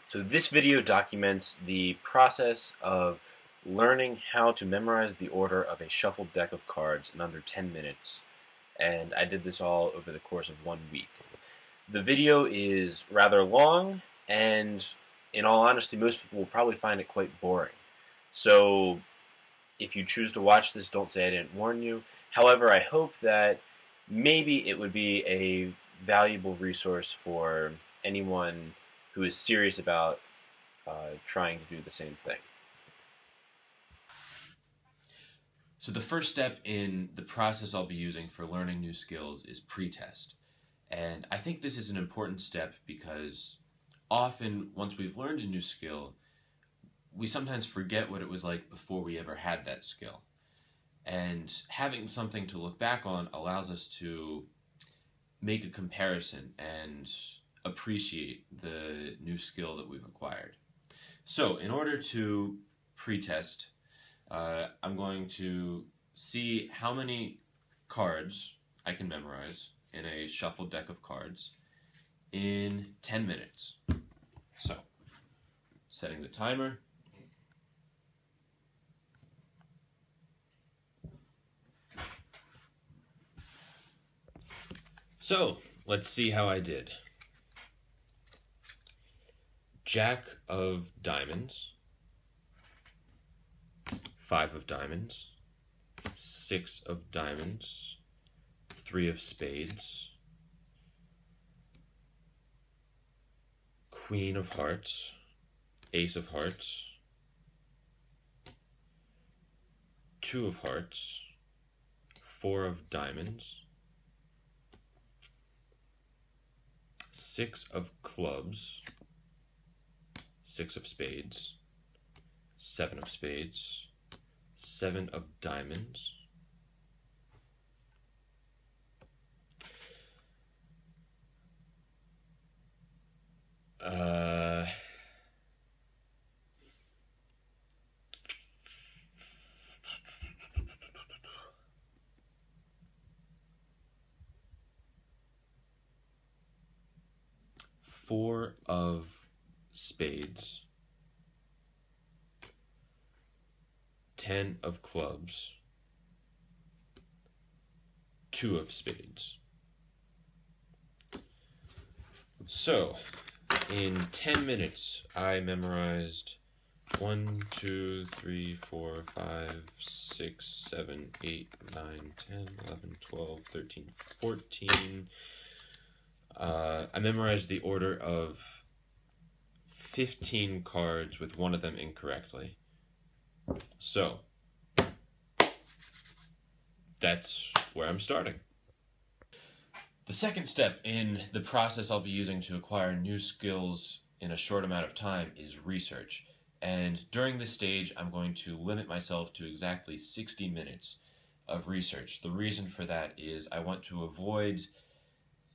So this video documents the process of learning how to memorize the order of a shuffled deck of cards in under 10 minutes, and I did this all over the course of 1 week. The video is rather long, and in all honesty, most people will probably find it quite boring. So if you choose to watch this, don't say I didn't warn you. However, I hope that maybe it would be a valuable resource for anyone who is serious about trying to do the same thing. So the first step in the process I'll be using for learning new skills is pretest. And I think this is an important step because often once we've learned a new skill, we sometimes forget what it was like before we ever had that skill. And having something to look back on allows us to make a comparison and appreciate the new skill that we've acquired. So in order to pretest, I'm going to see how many cards I can memorize in a shuffled deck of cards in 10 minutes. So, setting the timer. So, let's see how I did. Jack of diamonds, 5 of diamonds, 6 of diamonds, 3 of spades, Queen of hearts, Ace of hearts, 2 of hearts, 4 of diamonds, 6 of clubs, 6 of spades, 7 of spades, 7 of diamonds, four of spades, 10 of clubs, 2 of spades. So, in 10 minutes, I memorized 1, 2, 3, 4, 5, 6, 7, 8, 9, 10, 11, 12, 13, 14. I memorized the order of 15 cards with one of them incorrectly. So, that's where I'm starting. The second step in the process I'll be using to acquire new skills in a short amount of time is research. And during this stage, I'm going to limit myself to exactly 60 minutes of research. The reason for that is I want to avoid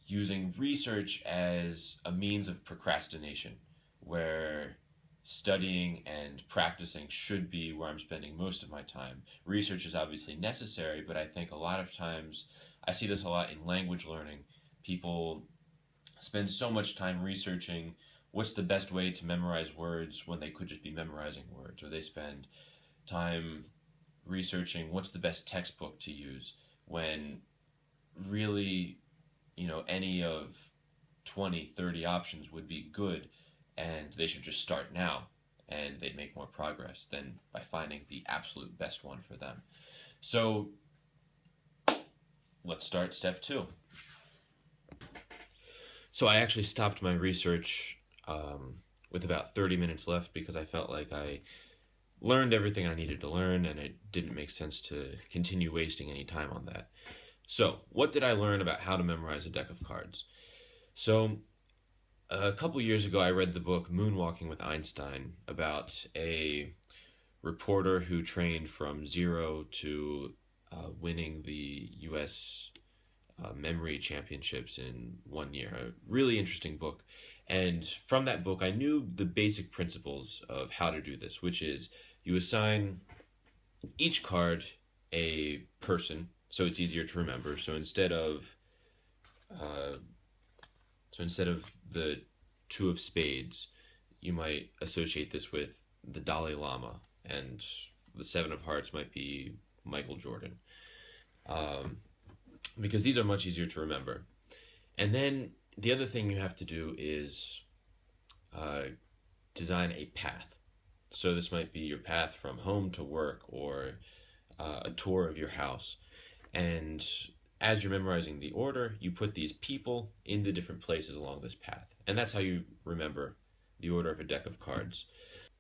using research as a means of procrastination, where studying and practicing should be where I'm spending most of my time. Research is obviously necessary, but I think a lot of times, I see this a lot in language learning, people spend so much time researching what's the best way to memorize words when they could just be memorizing words, or they spend time researching what's the best textbook to use when really, any of 20, 30 options would be good, and they should just start now, and they'd make more progress than by finding the absolute best one for them. So, let's start step 2. So I actually stopped my research with about 30 minutes left because I felt like I learned everything I needed to learn, and it didn't make sense to continue wasting any time on that. So, what did I learn about how to memorize a deck of cards? So, a couple years ago, I read the book Moonwalking with Einstein about a reporter who trained from zero to winning the U.S. Memory Championships in 1 year. A really interesting book. And from that book, I knew the basic principles of how to do this, which is you assign each card a person, so it's easier to remember. So instead of the 2 of spades, you might associate this with the Dalai Lama, and the Seven of Hearts might be Michael Jordan, because these are much easier to remember. And then the other thing you have to do is design a path. So this might be your path from home to work, or a tour of your house. And as you're memorizing the order, you put these people in the different places along this path. And that's how you remember the order of a deck of cards.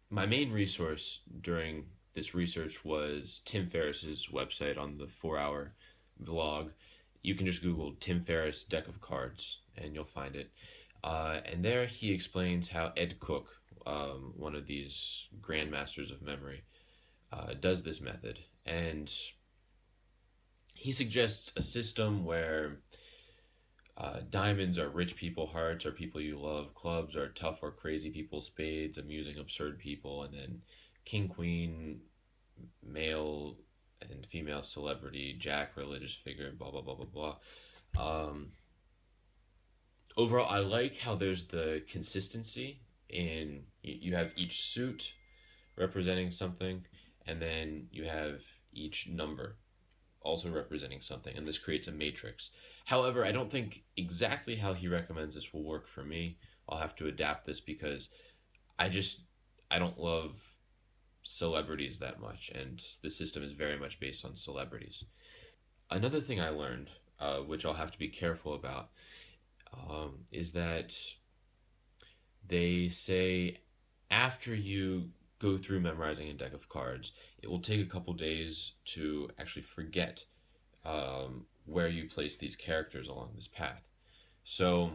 My main resource during this research was Tim Ferriss's website on the 4-hour blog. You can just Google Tim Ferriss deck of cards and you'll find it. And there he explains how Ed Cook, one of these grandmasters of memory, does this method. And he suggests a system where diamonds are rich people, hearts are people you love, clubs are tough or crazy people, spades, amusing, absurd people, and then king, queen, male and female celebrity, jack, religious figure, blah, blah, blah, blah, blah. Overall, I like how there's the consistency in, you have each suit representing something, and then you have each number also representing something, and this creates a matrix. However, I don't think exactly how he recommends this will work for me. I'll have to adapt this because I don't love celebrities that much, and the system is very much based on celebrities. Another thing I learned, which I'll have to be careful about, is that they say after you go through memorizing a deck of cards, it will take a couple days to actually forget where you place these characters along this path. So,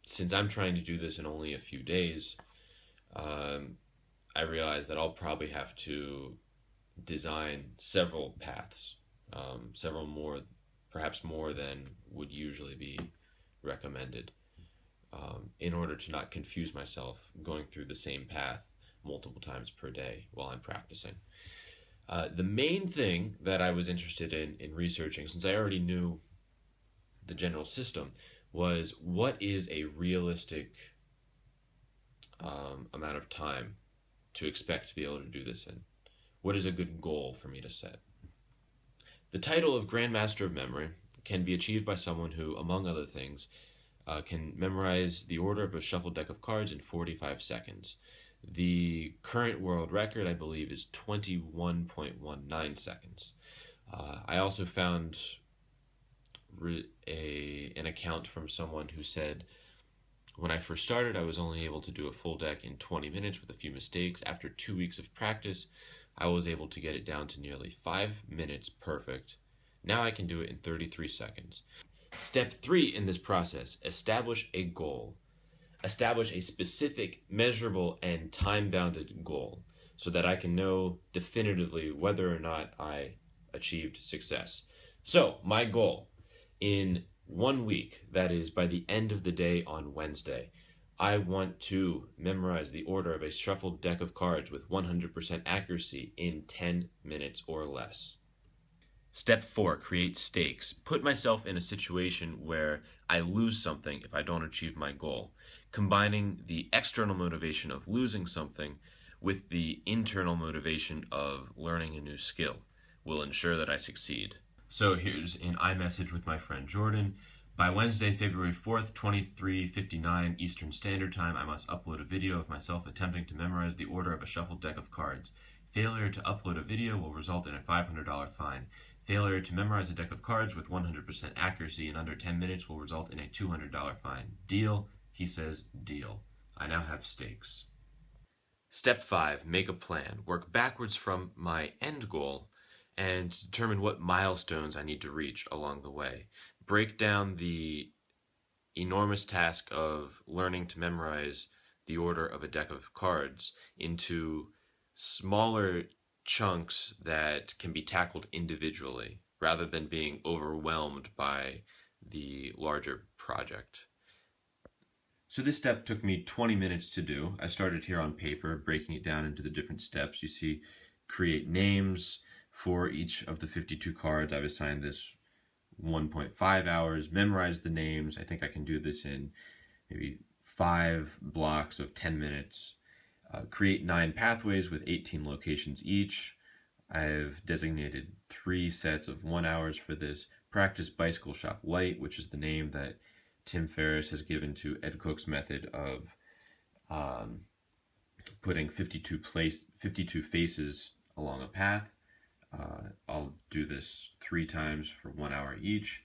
since I'm trying to do this in only a few days, I realize that I'll probably have to design several paths, several more, perhaps more than would usually be recommended, in order to not confuse myself going through the same path multiple times per day while I'm practicing. The main thing that I was interested in researching, since I already knew the general system, was what is a realistic amount of time to expect to be able to do this in? What is a good goal for me to set? The title of Grandmaster of Memory can be achieved by someone who, among other things, can memorize the order of a shuffled deck of cards in 45 seconds. The current world record, I believe, is 21.19 seconds. I also found an account from someone who said, when I first started, I was only able to do a full deck in 20 minutes with a few mistakes. After 2 weeks of practice, I was able to get it down to nearly 5 minutes perfect. Now I can do it in 33 seconds. Step 3 in this process, establish a goal. Establish a specific, measurable, and time-bounded goal so that I can know definitively whether or not I achieved success. So, my goal, in 1 week, that is by the end of the day on Wednesday, I want to memorize the order of a shuffled deck of cards with 100% accuracy in 10 minutes or less. Step 4, create stakes. Put myself in a situation where I lose something if I don't achieve my goal. Combining the external motivation of losing something with the internal motivation of learning a new skill will ensure that I succeed. So here's an iMessage with my friend Jordan. By Wednesday, February 4th, 23:59 Eastern Standard Time, I must upload a video of myself attempting to memorize the order of a shuffled deck of cards. Failure to upload a video will result in a $500 fine. Failure to memorize a deck of cards with 100% accuracy in under 10 minutes will result in a $200 fine. Deal? He says, deal. I now have stakes. Step 5, make a plan. Work backwards from my end goal and determine what milestones I need to reach along the way. Break down the enormous task of learning to memorize the order of a deck of cards into smaller chunks that can be tackled individually rather than being overwhelmed by the larger project. So this step took me 20 minutes to do. I started here on paper, breaking it down into the different steps. You see, create names for each of the 52 cards. I've assigned this 1.5 hours, memorize the names. I think I can do this in maybe 5 blocks of 10 minutes. Create 9 pathways with 18 locations each. I've designated 3 sets of 1 hours for this. Practice Bicycle Shop Light, which is the name that Tim Ferriss has given to Ed Cook's method of putting 52 faces along a path. I'll do this 3 times for 1 hour each.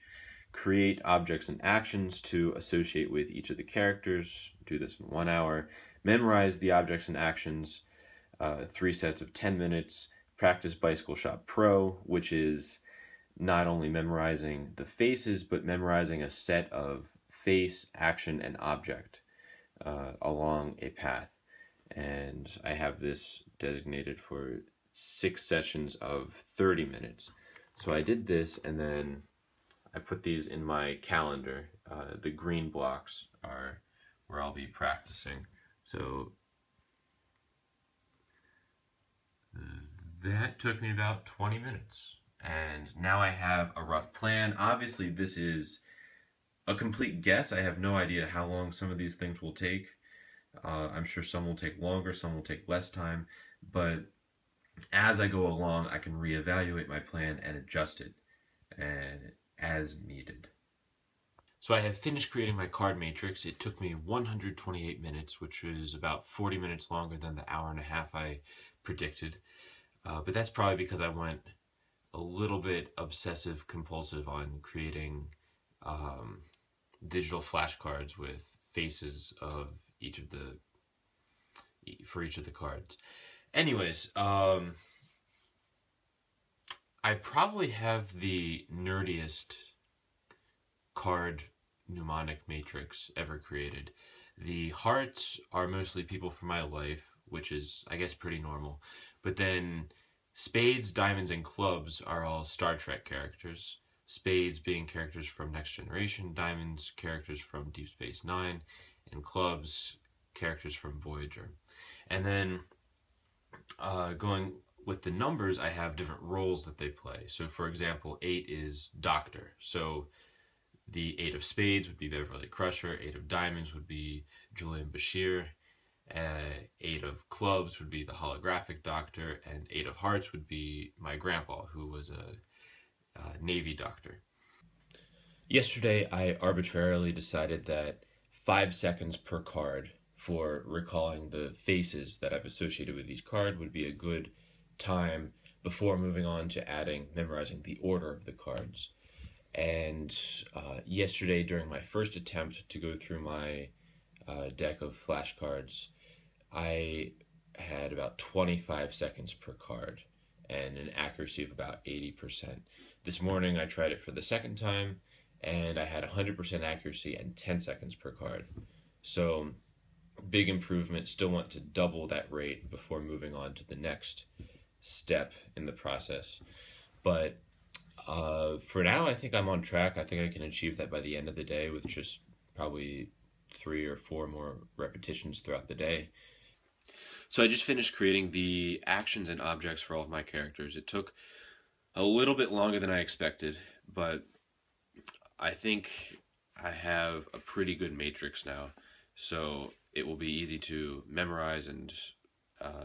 Create objects and actions to associate with each of the characters. Do this in 1 hour. Memorize the objects and actions, 3 sets of 10 minutes. Practice Bicycle Shop Pro, which is not only memorizing the faces, but memorizing a set of face, action, and object along a path. And I have this designated for 6 sessions of 30 minutes. So I did this, and then I put these in my calendar. The green blocks are where I'll be practicing. So that took me about 20 minutes. And now I have a rough plan. Obviously, this is a complete guess. I have no idea how long some of these things will take. I'm sure some will take longer, some will take less time. But as I go along, I can reevaluate my plan and adjust it as needed. So I have finished creating my card matrix. It took me 128 minutes, which was about 40 minutes longer than the hour and a half I predicted. But that's probably because I went a little bit obsessive compulsive on creating digital flashcards with faces of each of the cards. Anyways, I probably have the nerdiest card mnemonic matrix ever created. The hearts are mostly people from my life, which is, I guess, pretty normal. But then spades, diamonds, and clubs are all Star Trek characters. Spades being characters from Next Generation, diamonds characters from Deep Space Nine, and clubs characters from Voyager. And then going with the numbers, I have different roles that they play. So for example, 8 is Doctor. So the 8 of spades would be Beverly Crusher, 8 of diamonds would be Julian Bashir, 8 of clubs would be the holographic doctor, and 8 of hearts would be my grandpa, who was a Navy doctor. Yesterday, I arbitrarily decided that 5 seconds per card for recalling the faces that I've associated with each card would be a good time before moving on to memorizing the order of the cards. And yesterday, during my first attempt to go through my deck of flashcards, I had about 25 seconds per card and an accuracy of about 80%. This morning, I tried it for the second time, and I had 100% accuracy and 10 seconds per card. So, big improvement. Still want to double that rate before moving on to the next step in the process. But for now, I think I'm on track. I think I can achieve that by the end of the day with just probably 3 or 4 more repetitions throughout the day. So I just finished creating the actions and objects for all of my characters. It took a little bit longer than I expected, but I think I have a pretty good matrix now, so it will be easy to memorize and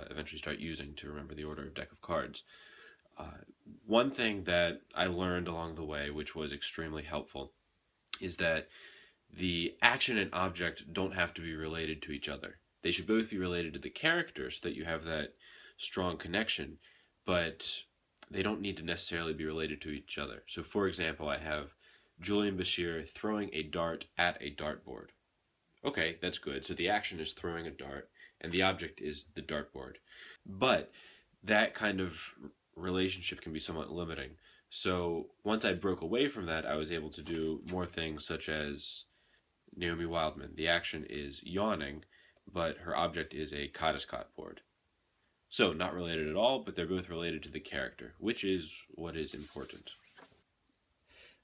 eventually start using to remember the order of deck of cards. One thing that I learned along the way, which was extremely helpful, is that the action and object don't have to be related to each other. They should both be related to the character so that you have that strong connection, but they don't need to necessarily be related to each other. So for example, I have Julian Bashir throwing a dart at a dartboard. Okay, that's good. So the action is throwing a dart, and the object is the dartboard. But that kind of relationship can be somewhat limiting. So once I broke away from that, I was able to do more things such as Naomi Wildman. The action is yawning, but her object is a Kadiscot board. So not related at all, but they're both related to the character, which is what is important.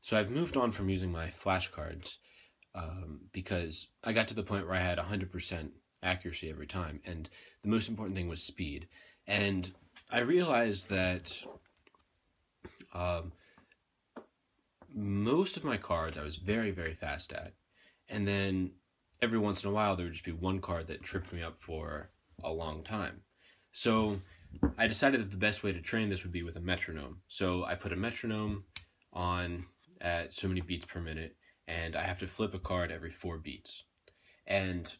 So I've moved on from using my flashcards because I got to the point where I had 100% accuracy every time, and the most important thing was speed. And I realized that most of my cards I was very, very fast at, and then every once in a while there would just be one card that tripped me up for a long time. So I decided that the best way to train this would be with a metronome. So I put a metronome on at so many beats per minute, and I have to flip a card every 4 beats. And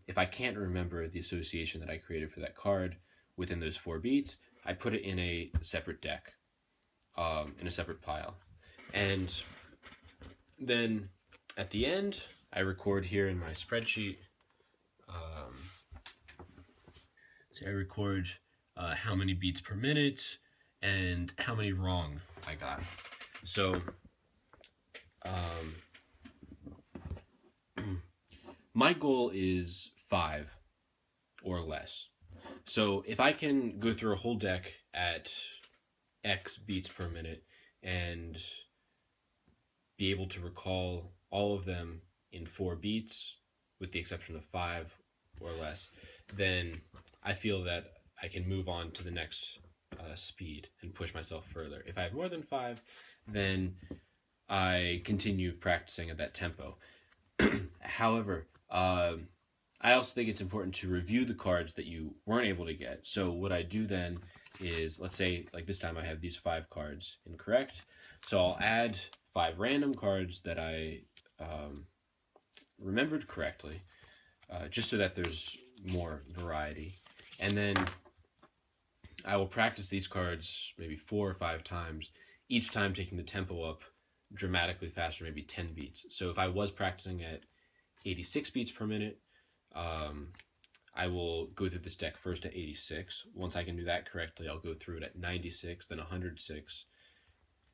if I can't remember the association that I created for that card within those 4 beats, I put it in a separate deck, in a separate pile. And then at the end, I record here in my spreadsheet. So I record how many beats per minute and how many wrong I got. So my goal is 5 or less. So if I can go through a whole deck at X beats per minute and be able to recall all of them in 4 beats, with the exception of 5 or less, then I feel that I can move on to the next speed and push myself further. If I have more than 5, then I continue practicing at that tempo. However, I also think it's important to review the cards that you weren't able to get. So what I do then is, let's say, like this time I have these 5 cards incorrect. So I'll add 5 random cards that I remembered correctly, just so that there's more variety. And then I will practice these cards maybe 4 or 5 times, each time taking the tempo up dramatically faster, maybe 10 beats. So if I was practicing at 86 beats per minute, I will go through this deck first at 86. Once I can do that correctly, I'll go through it at 96, then 106,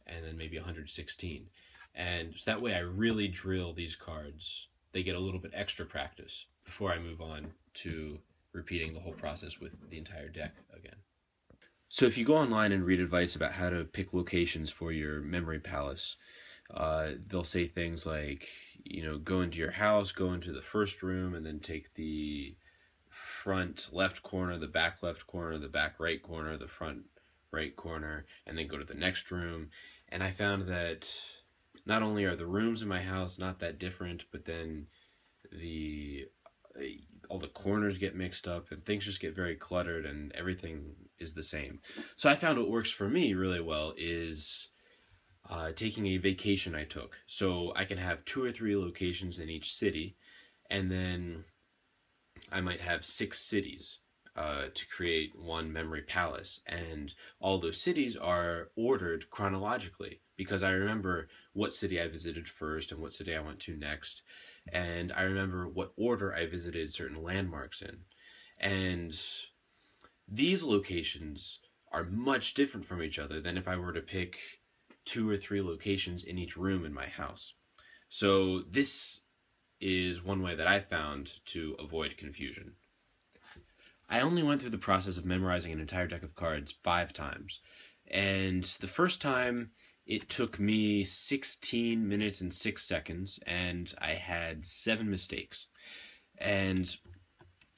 and then maybe 116. And so that way I really drill these cards. They get a little bit extra practice before I move on to repeating the whole process with the entire deck again. So if you go online and read advice about how to pick locations for your memory palace, they'll say things like, go into your house, go into the first room, and then take the front left corner, the back left corner, the back right corner, the front right corner, and then go to the next room. And I found that not only are the rooms in my house not that different, but then all the corners get mixed up and things just get very cluttered and everything is the same. So I found what works for me really well is taking a vacation I took. So I can have 2 or 3 locations in each city, and then I might have 6 cities to create one memory palace. And all those cities are ordered chronologically because I remember what city I visited first and what city I went to next. And I remember what order I visited certain landmarks in. And these locations are much different from each other than if I were to pick 2 or 3 locations in each room in my house. So this is one way that I found to avoid confusion. I only went through the process of memorizing an entire deck of cards 5 times. And the first time, it took me 16 minutes and 6 seconds, and I had 7 mistakes. And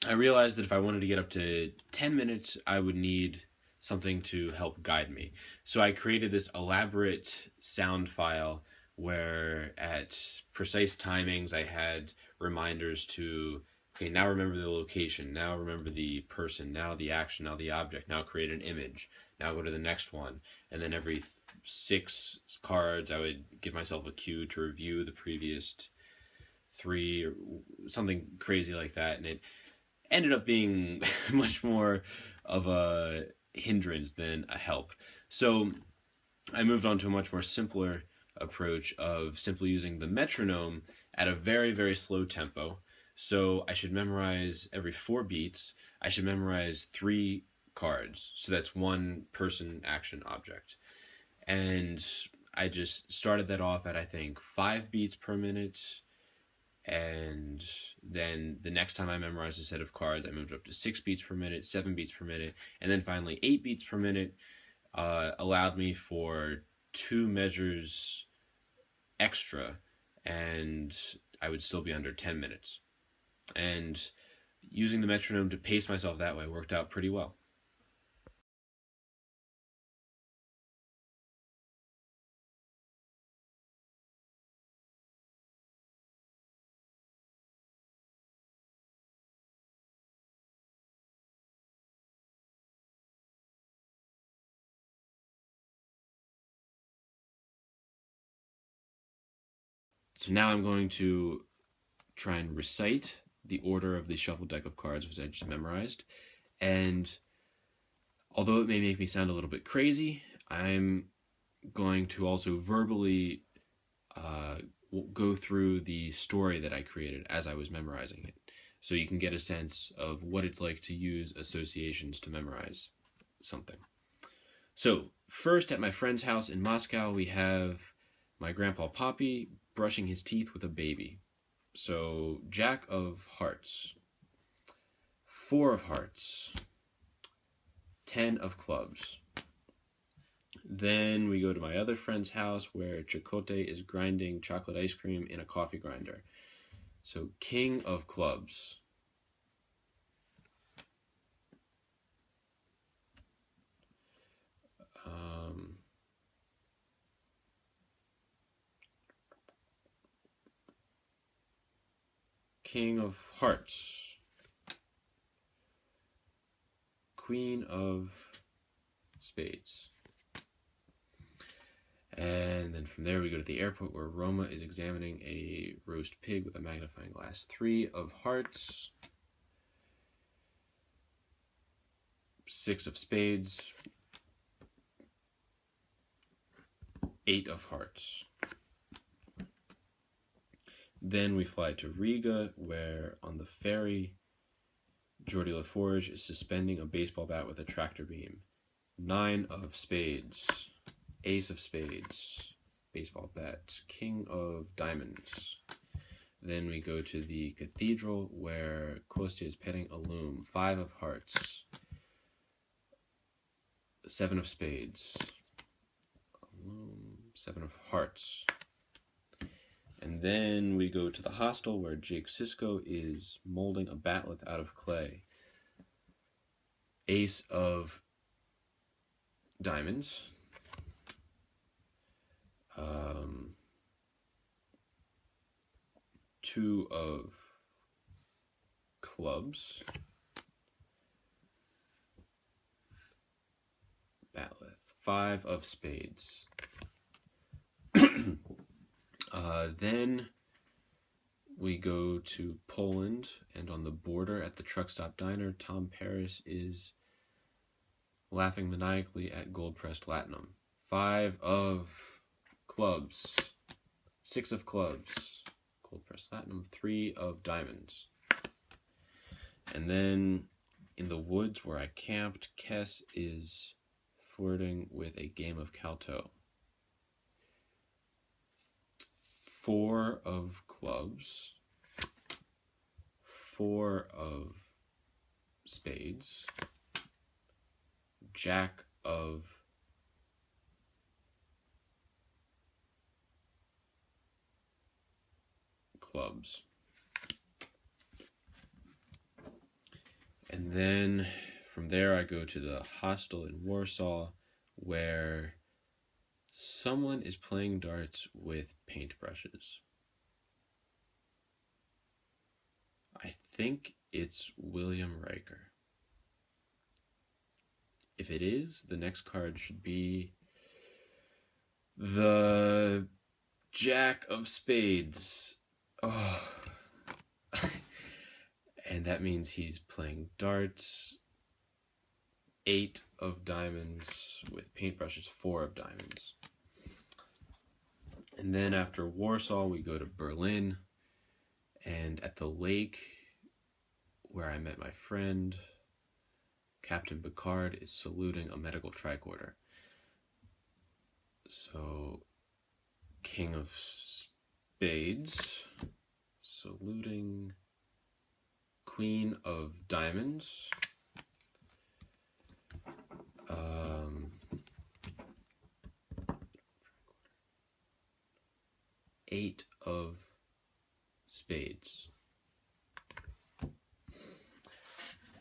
I realized that if I wanted to get up to 10 minutes, I would need something to help guide me. So I created this elaborate sound file where at precise timings I had reminders to, okay, now remember the location, now remember the person, now the action, now the object, now create an image, now go to the next one. And then every 6 cards I would give myself a cue to review the previous 3 or something crazy like that. And it ended up being much more of a hindrance than a help. So I moved on to a much more simpler approach of simply using the metronome at a very, very slow tempo. So I should memorize every 4 beats. I should memorize 3 cards. So that's 1 person, action, object. And I just started that off at, I think, 5 beats per minute. And then the next time I memorized a set of cards, I moved up to 6 beats per minute, 7 beats per minute, and then finally 8 beats per minute allowed me for 2 measures extra, and I would still be under 10 minutes. And using the metronome to pace myself that way worked out pretty well. So now I'm going to try and recite the order of the shuffled deck of cards, which I just memorized. And although it may make me sound a little bit crazy, I'm going to also verbally go through the story that I created as I was memorizing it, so you can get a sense of what it's like to use associations to memorize something. So first, at my friend's house in Moscow, we have my grandpa Poppy brushing his teeth with a baby. So Jack of Hearts, 4 of Hearts, 10 of Clubs. Then we go to my other friend's house where Chakotay is grinding chocolate ice cream in a coffee grinder. So King of Clubs. King of Hearts. Queen of Spades. And then from there we go to the airport where Roma is examining a roast pig with a magnifying glass. 3 of Hearts. 6 of Spades. 8 of Hearts. Then we fly to Riga, where on the ferry, Geordie LaForge is suspending a baseball bat with a tractor beam. 9 of Spades. Ace of Spades. Baseball bat. King of Diamonds. Then we go to the cathedral, where Kostya is petting a loom. 5 of Hearts. 7 of Spades. A loom. 7 of Hearts. And then we go to the hostel where Jake Sisko is molding a bat'leth out of clay. Ace of Diamonds. 2 of Clubs. Bat'leth. 5 of Spades. Then we go to Poland, and on the border at the truck stop diner, Tom Paris is laughing maniacally at gold-pressed latinum. 5 of Clubs. 6 of Clubs. Gold-pressed latinum. 3 of Diamonds. And then in the woods where I camped, Kess is flirting with a game of Calto. 4 of Clubs, 4 of Spades, Jack of Clubs. And then from there I go to the hostel in Warsaw, where someone is playing darts with paintbrushes. I think it's William Riker. If it is, the next card should be the Jack of Spades. Oh. And that means he's playing darts. 8 of Diamonds with paintbrushes, 4 of Diamonds. And then after Warsaw, we go to Berlin. And at the lake where I met my friend, Captain Picard is saluting a medical tricorder. So, King of Spades, saluting Queen of Diamonds. 8 of Spades.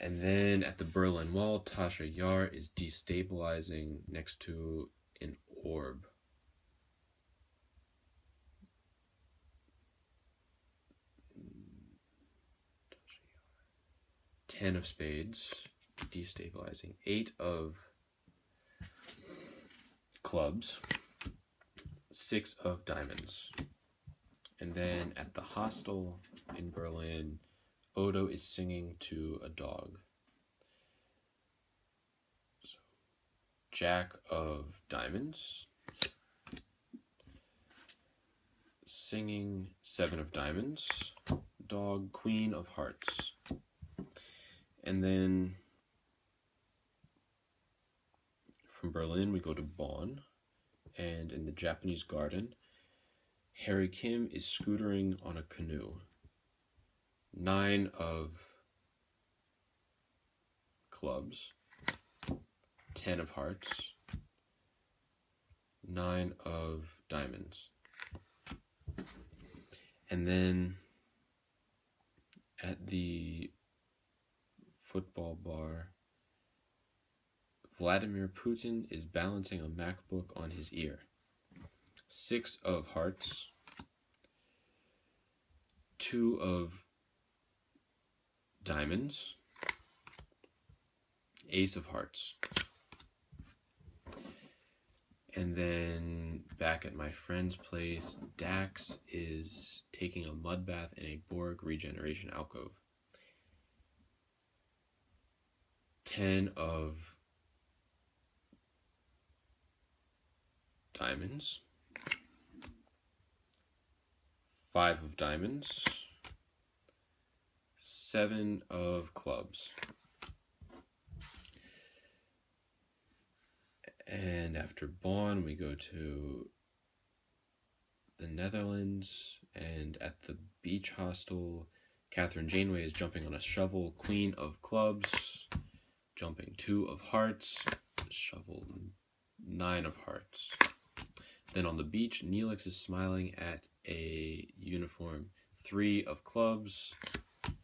And then at the Berlin Wall, Tasha Yar is destabilizing next to an orb. Tasha Yar. 10 of Spades, destabilizing. 8 of Clubs. 6 of Diamonds. And then at the hostel in Berlin, Odo is singing to a dog. So, Jack of diamonds. Singing 7 of diamonds. Dog, Queen of hearts. And then from Berlin we go to Bonn. And in the Japanese garden, Harry Kim is scootering on a canoe. 9 of clubs, 10 of hearts, 9 of diamonds. And then at the football bar, Vladimir Putin is balancing a MacBook on his ear. 6 of hearts, 2 of diamonds, Ace of hearts. And then back at my friend's place, Dax is taking a mud bath in a Borg regeneration alcove. 10 of diamonds, 5 of diamonds, 7 of clubs. And after Bonn, we go to the Netherlands, and at the beach hostel, Catherine Janeway is jumping on a shovel, Queen of clubs, jumping 2 of hearts, shovel 9 of hearts. Then on the beach, Neelix is smiling at a uniform, 3 of clubs,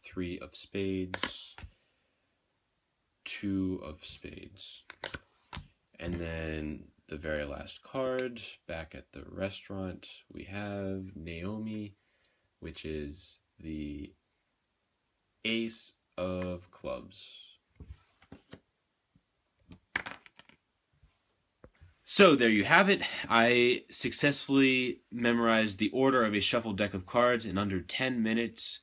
3 of spades, 2 of spades. And then the very last card, back at the restaurant, we have Naomi, which is the Ace of clubs. So there you have it. I successfully memorized the order of a shuffled deck of cards in under 10 minutes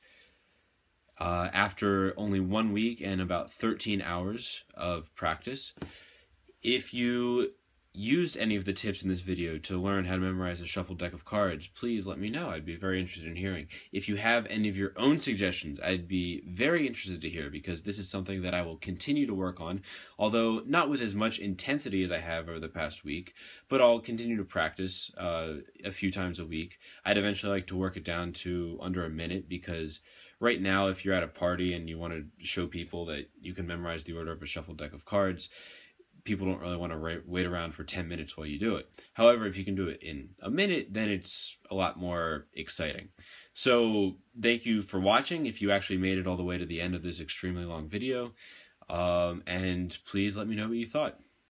after only 1 week and about 13 hours of practice. If you used any of the tips in this video to learn how to memorize a shuffled deck of cards, please let me know. I'd be very interested in hearing. If you have any of your own suggestions, I'd be very interested to hear, because this is something that I will continue to work on, although not with as much intensity as I have over the past week, but I'll continue to practice a few times a week. I'd eventually like to work it down to under a minute, because right now, if you're at a party and you want to show people that you can memorize the order of a shuffled deck of cards, people don't really want to wait around for 10 minutes while you do it. However, if you can do it in a minute, then it's a lot more exciting. So thank you for watching, if you actually made it all the way to the end of this extremely long video. And please let me know what you thought.